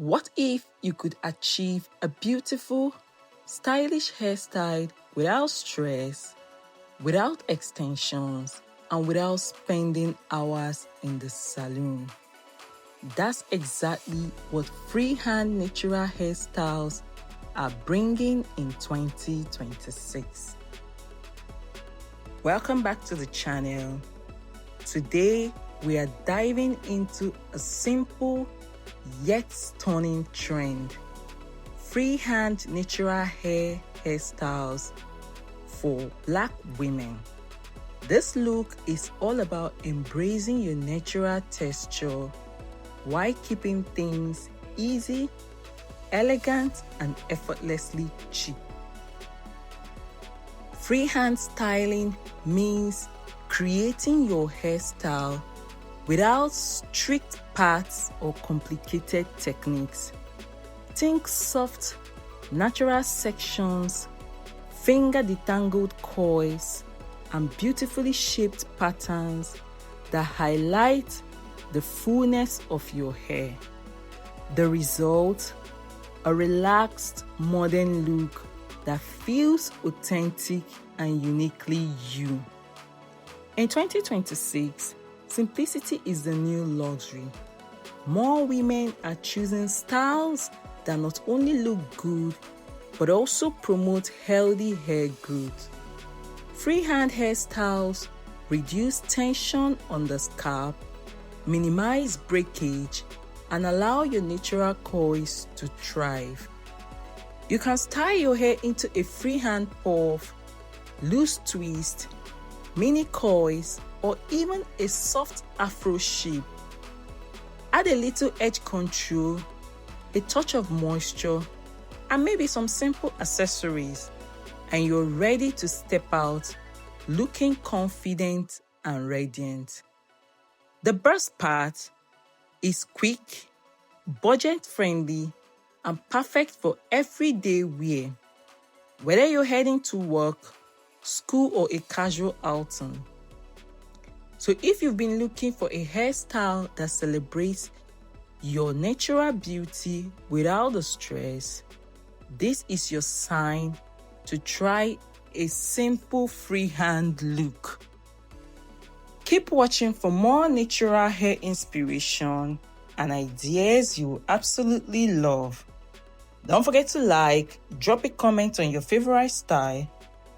What if you could achieve a beautiful, stylish hairstyle without stress, without extensions, and without spending hours in the salon? That's exactly what freehand natural hairstyles are bringing in 2026. Welcome back to the channel. Today, we are diving into a simple yet stunning trend: freehand natural hairstyles for Black women. This look is all about embracing your natural texture while keeping things easy, elegant, and effortlessly chic. Freehand styling means creating your hairstyle without strict paths or complicated techniques. Think soft, natural sections, finger detangled coils, and beautifully shaped patterns that highlight the fullness of your hair. The result? A relaxed, modern look that feels authentic and uniquely you. In 2026, simplicity is the new luxury. More women are choosing styles that not only look good, but also promote healthy hair growth. Freehand hairstyles reduce tension on the scalp, minimize breakage, and allow your natural coils to thrive. You can style your hair into a freehand puff, loose twist, mini coils, or even a soft afro shape. Add a little edge control, a touch of moisture, and maybe some simple accessories, and you're ready to step out looking confident and radiant. The best part is quick, budget-friendly, and perfect for everyday wear, whether you're heading to work, school, or a casual outing. So if you've been looking for a hairstyle that celebrates your natural beauty without the stress, this is your sign to try a simple freehand look. Keep watching for more natural hair inspiration and ideas you will absolutely love. Don't forget to like, drop a comment on your favorite style,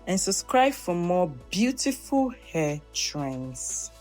and subscribe for more beautiful hair trends.